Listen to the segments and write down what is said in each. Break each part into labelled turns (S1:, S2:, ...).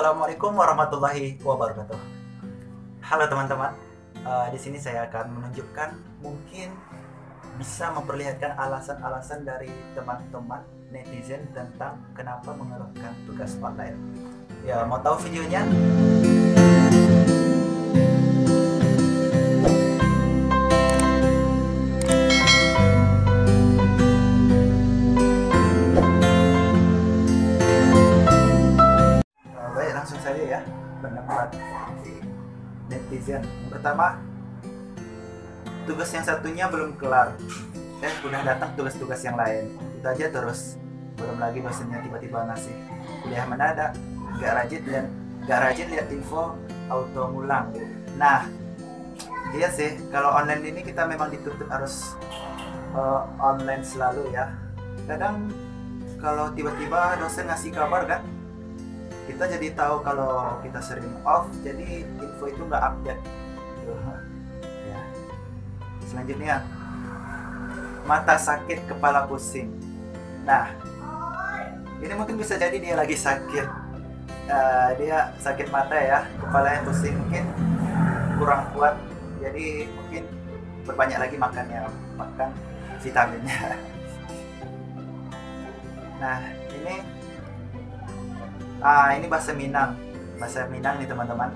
S1: Assalamualaikum warahmatullahi wabarakatuh. Halo teman-teman. Di sini saya akan menunjukkan mungkin bisa memperlihatkan alasan-alasan dari teman-teman netizen tentang kenapa mengeluarkan tugas online. Ya, mau tahu videonya? Baik, langsung saja ya pendapat netizen. Yang pertama, tugas yang satunya belum kelar. Udah datang tugas-tugas yang lain. Itu aja terus. Belum lagi dosennya tiba-tiba ngasih kuliah mendadak, gak rajin lihat info, auto ngulang. Nah, iya sih, kalau online ini kita memang dituntut harus online selalu ya. Kadang kalau tiba-tiba dosen ngasih kabar kan, kita jadi tahu kalau kita sering off, jadi info itu nggak update. Ya. Selanjutnya, mata sakit, kepala pusing. Nah, ini mungkin bisa jadi dia lagi sakit. Dia sakit mata ya, kepalanya pusing, mungkin kurang kuat. Jadi mungkin berbanyak lagi makan vitaminnya. Nah, ini bahasa Minang nih teman-teman.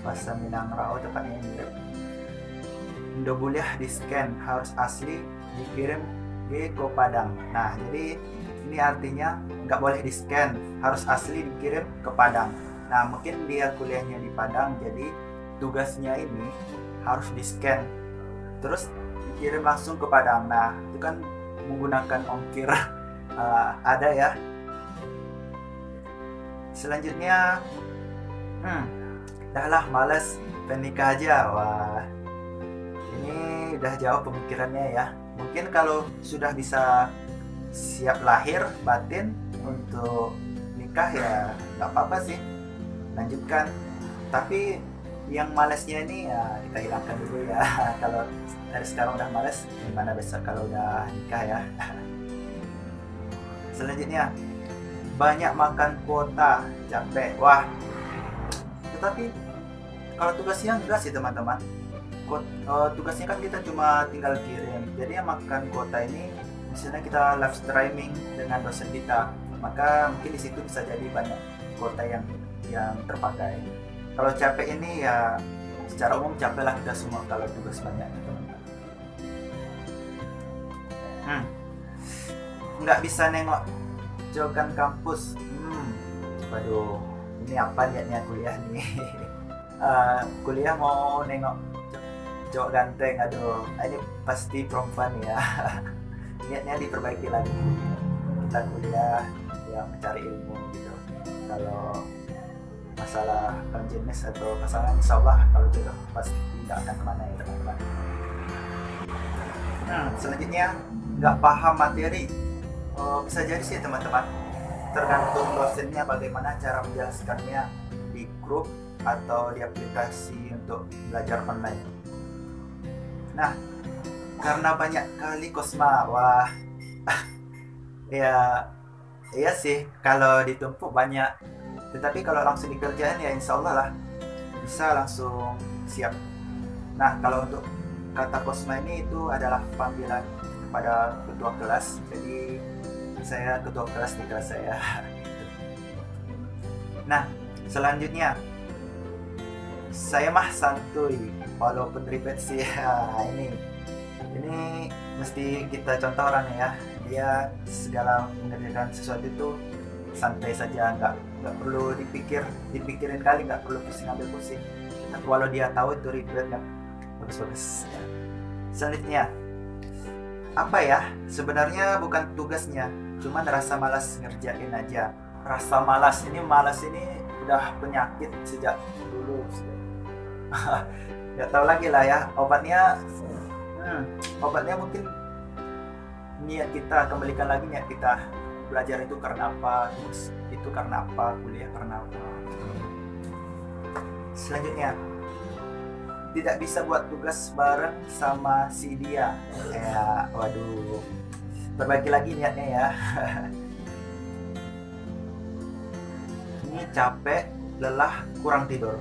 S1: Bahasa Minang Rao tepatnya ini. Indo buliah di scan, harus asli dikirim ke Padang. Nah, jadi ini artinya nggak boleh di scan, harus asli dikirim ke Padang. Nah, mungkin dia kuliahnya di Padang, jadi tugasnya ini harus di scan terus dikirim langsung ke Padang. Nah, itu kan menggunakan ongkir ada ya. Selanjutnya, dah lah males, pengen nikah aja. Wah, ini udah jauh pemikirannya ya. Mungkin kalau sudah bisa siap lahir batin untuk nikah ya nggak apa-apa sih, lanjutkan. Tapi yang malesnya ini ya kita hilangkan dulu ya. Kalau dari sekarang udah males, gimana besok kalau udah nikah ya. Selanjutnya, banyak makan kuota, capek. Wah, tetapi kalau tugasnya enggak sih teman-teman. Tugasnya kan kita cuma tinggal kirim. Jadi yang makan kuota ini misalnya kita live streaming dengan dosen kita, maka mungkin di situ bisa jadi banyak kuota yang terpakai. Kalau capek ini ya secara umum capek lah kita semua kalau tugas banyak teman-teman. Nggak bisa nengok jauhkan kampus. Waduh, ini apa niatnya kuliah nih? Kuliah mau nengok cowok ganteng. Aduh, ini pasti perempuan ya. Niatnya diperbaiki lagi. Kita kuliah yang mencari ilmu gitu. Kalau masalah jenis atau pasangan, insya Allah kalau jodoh pasti tidak akan kemana ya teman-teman. Selanjutnya, nggak paham materi. Bisa jadi sih teman-teman, tergantung dosennya bagaimana cara menjelaskannya di grup atau di aplikasi untuk belajar online. Nah, karena banyak kali Kosma, wah, ya iya sih kalau ditumpuk banyak, tetapi kalau langsung dikerjain ya insya Allah lah bisa langsung siap. Nah, kalau untuk kata Kosma ini itu adalah panggilan kepada ketua kelas, jadi saya ketua kelas di kelas saya. Nah, selanjutnya, saya mah santuy walaupun ribet sih. Ini mesti kita contoh orangnya ya. Dia segala mengerjakan sesuatu itu santai saja, nggak perlu dipikirin kali, nggak perlu ambil pusing. Tapi walau dia tahu itu ribet, nggak bagus-bagus ya. Selanjutnya, apa ya, sebenarnya bukan tugasnya, cuman rasa malas ngerjain aja. Rasa malas ini udah penyakit sejak dulu. Nggak tahu lagi lah ya obatnya. Obatnya mungkin niat kita, kembalikan lagi niat kita. Belajar itu karena apa, terus itu karena apa, kuliah karena apa. Selanjutnya, tidak bisa buat tugas bareng sama si dia. Ya, waduh, berbagi lagi niatnya ya. ini capek, lelah, kurang tidur.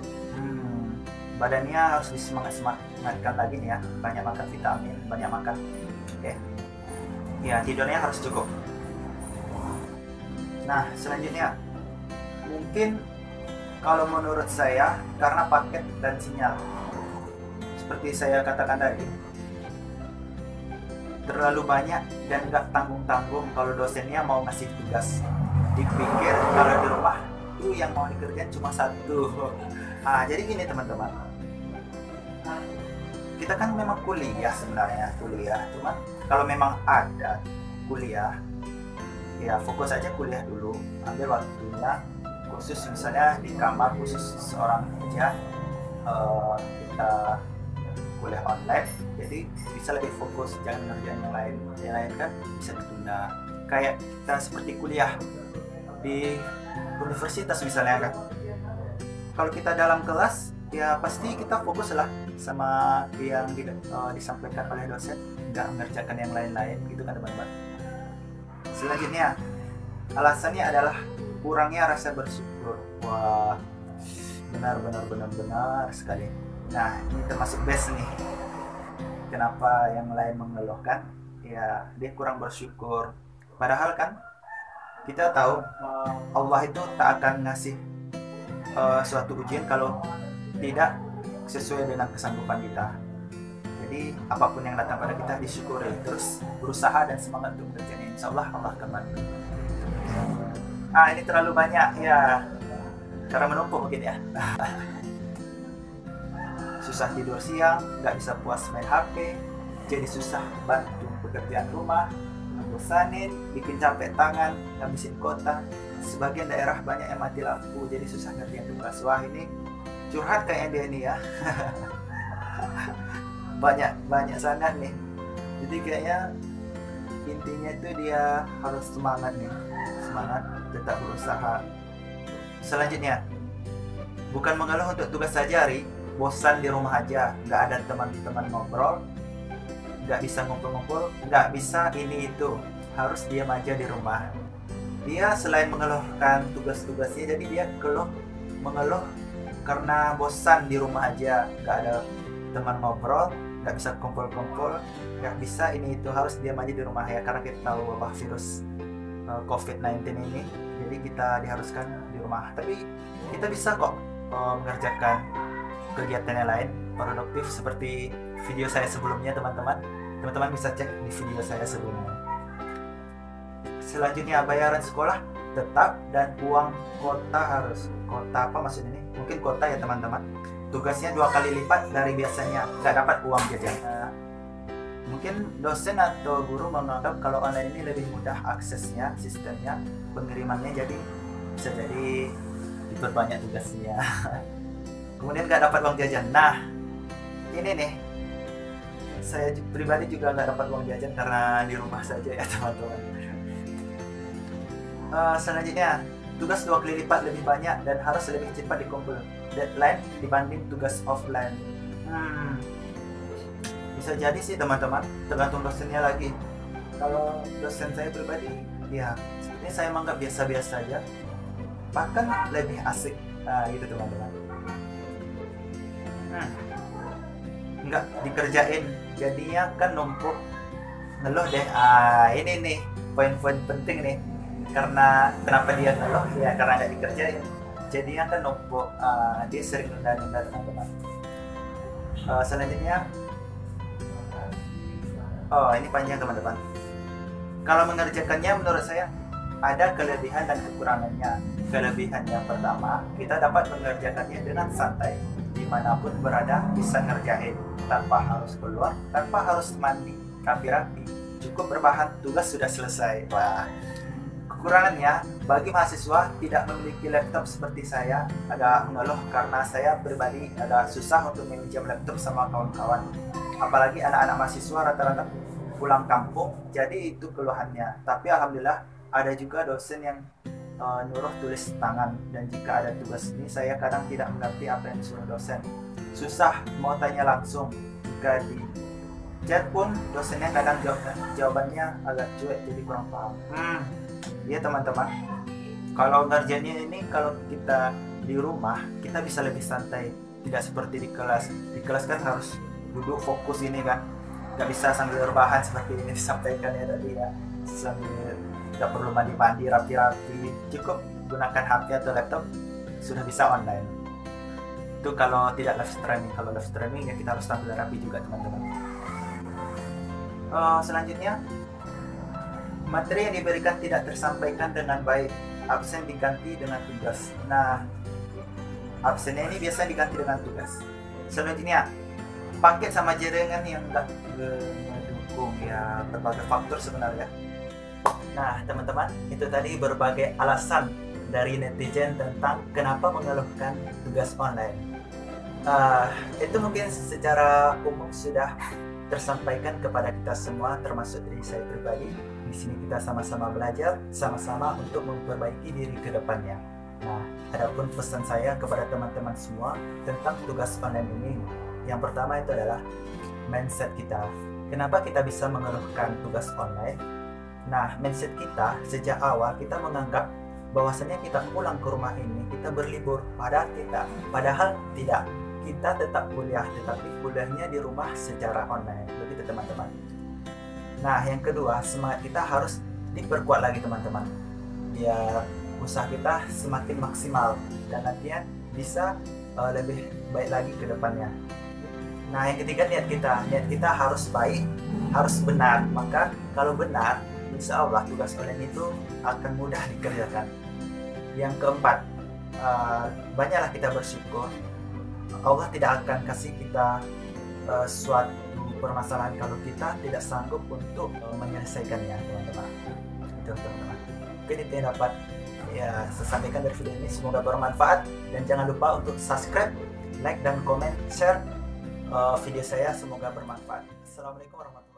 S1: Badannya harus disemangatkan lagi nih ya, banyak makan vitamin, banyak makan. Oke. Ya, tidurnya harus cukup. Nah, selanjutnya mungkin kalau menurut saya karena paket dan sinyal. Seperti saya katakan tadi, terlalu banyak dan nggak tanggung-tanggung kalau dosennya mau ngasih tugas. Dipikir kalau di rumah tuh yang mau dikerjain cuma satu. Jadi gini teman-teman, kita kan memang kuliah sebenarnya, cuman kalau memang ada kuliah, ya fokus aja kuliah dulu, ambil waktunya khusus, misalnya di kamar khusus seorang aja, kita kuliah online, jadi bisa lebih fokus, jangan ngerjain yang lain kan bisa ditunda. Kayak kita seperti kuliah di universitas misalnya kan, kalau kita dalam kelas ya pasti kita fokus lah sama yang disampaikan oleh dosen, nggak mengerjakan yang lain-lain gitu kan teman-teman. Selanjutnya alasannya adalah kurangnya rasa bersyukur. Wah, benar sekali. Nah, ini termasuk best nih. Kenapa yang lain mengeluhkan? Ya, dia kurang bersyukur. Padahal kan kita tahu Allah itu tak akan ngasih suatu ujian kalau tidak sesuai dengan kesanggupan kita. Jadi apapun yang datang pada kita disyukuri, terus berusaha dan semangat untuk mengerjakannya. Insya Allah Allah akan bantu. Ini terlalu banyak ya, karena menumpuk mungkin ya. Susah tidur siang, nggak bisa puas main HP, jadi susah bantu pekerjaan rumah, bosanin, bikin capek tangan, ngabisin kota. Sebagian daerah banyak yang mati lampu, jadi susah ngerjain tugas. Wah, ini curhat kayak dia nih ya. banyak sangat nih. Jadi kayaknya intinya itu dia harus semangat, tetap berusaha. Selanjutnya, bukan mengeluh untuk tugas saja, bosan di rumah aja, nggak ada teman-teman ngobrol, nggak bisa ngumpul-ngumpul, nggak bisa ini itu, harus diam aja di rumah. Dia selain mengeluhkan tugas-tugasnya, jadi dia mengeluh karena bosan di rumah aja, nggak ada teman ngobrol, nggak bisa kumpul-kumpul, nggak bisa ini itu, harus diam aja di rumah ya, karena kita tahu wabah virus COVID-19 ini, jadi kita diharuskan di rumah. Tapi kita bisa kok mengerjakan kegiatan yang lain produktif seperti video saya sebelumnya. Teman-teman bisa cek di video saya sebelumnya. Selanjutnya, bayaran sekolah tetap dan uang kota apa maksudnya ini? Mungkin kota ya teman-teman. Tugasnya 2 kali lipat dari biasanya, nggak dapat uang jajan. Mungkin dosen atau guru menganggap kalau online ini lebih mudah aksesnya, sistemnya, pengirimannya, jadi bisa jadi diperbanyak tugasnya. Kemudian nggak dapat uang jajan. Nah, ini nih, saya pribadi juga nggak dapat uang jajan karena di rumah saja ya teman-teman. Selanjutnya, tugas 2 kali lipat lebih banyak dan harus lebih cepat dikumpul deadline dibanding tugas offline. Bisa jadi sih teman-teman, tergantung dosennya lagi. Kalau dosen saya pribadi, ya ini saya menganggap biasa-biasa aja, bahkan lebih asik gitu teman-teman. Nggak dikerjain, jadinya kan numpuk, ngeluh deh. Ini nih poin-poin penting nih. Karena kenapa dia ngeluh? Ya karena nggak dikerjain, jadinya kan numpuk. Dia sering nunda-nunda teman-teman. Selanjutnya, ini panjang teman-teman. Kalau mengerjakannya menurut saya ada kelebihan dan kekurangannya. Kelebihan yang pertama, kita dapat mengerjakannya dengan santai, dimanapun berada bisa ngerjain, tanpa harus keluar, tanpa harus mandi, rapi-rapi, cukup berbahan, tugas sudah selesai. Wah. Kekurangannya, bagi mahasiswa tidak memiliki laptop seperti saya, agak mengeluh karena saya pribadi agak susah untuk meminjam laptop sama kawan-kawan. Apalagi anak-anak mahasiswa rata-rata pulang kampung, jadi itu keluhannya. Tapi alhamdulillah ada juga dosen yang nyuruh tulis tangan, dan jika ada tugas ini saya kadang tidak mengerti apa yang disuruh dosen. Susah mau tanya langsung, jika di chat pun dosennya kadang jawabannya agak cuek, jadi kurang paham. Iya teman-teman, Kalau ngerjainnya ini, kalau kita di rumah kita bisa lebih santai, tidak seperti di kelas. Di kelas kan harus duduk fokus ini kan, nggak bisa sambil rebahan seperti ini disampaikan ya tadi ya, sambil nggak perlu mandi-mandi rapi-rapi, cukup gunakan HP atau laptop sudah bisa online. Itu kalau tidak live streaming. Kalau live streaming ya kita harus tampil rapi juga teman-teman. Selanjutnya, materi yang diberikan tidak tersampaikan dengan baik, absen diganti dengan tugas. Nah, absennya ini biasa diganti dengan tugas. Selanjutnya, paket sama jaringan yang nggak mendukung, ya berbagai faktor sebenarnya. Nah teman-teman, itu tadi berbagai alasan dari netizen tentang kenapa mengeluhkan tugas online. Itu mungkin secara umum sudah tersampaikan kepada kita semua, termasuk diri saya pribadi. Di sini kita sama-sama belajar, sama-sama untuk memperbaiki diri ke depannya. Nah, adapun pesan saya kepada teman-teman semua tentang tugas online ini, yang pertama itu adalah mindset kita. Kenapa kita bisa mengeluhkan tugas online? Nah, mindset kita sejak awal kita menganggap bahwasanya kita pulang ke rumah ini kita berlibur, padahal tidak. Kita tetap kuliah, tetapi kuliahnya di rumah secara online. Begitu teman-teman. Nah, yang kedua, semangat kita harus diperkuat lagi teman-teman, biar usaha kita semakin maksimal dan nantinya bisa lebih baik lagi ke depannya. Nah, yang ketiga, niat kita harus baik, harus benar. Maka kalau benar, insya Allah tugas online itu akan mudah dikerjakan. Yang keempat, banyaklah kita bersyukur. Allah tidak akan kasih kita suatu permasalahan kalau kita tidak sanggup untuk menyelesaikannya, teman-teman. Itu teman-teman. Mungkin itu yang dapat ya saya sampaikan dari video ini. Semoga bermanfaat, dan jangan lupa untuk subscribe, like dan komen, share video saya. Semoga bermanfaat. Assalamualaikum warahmatullahi wabarakatuh.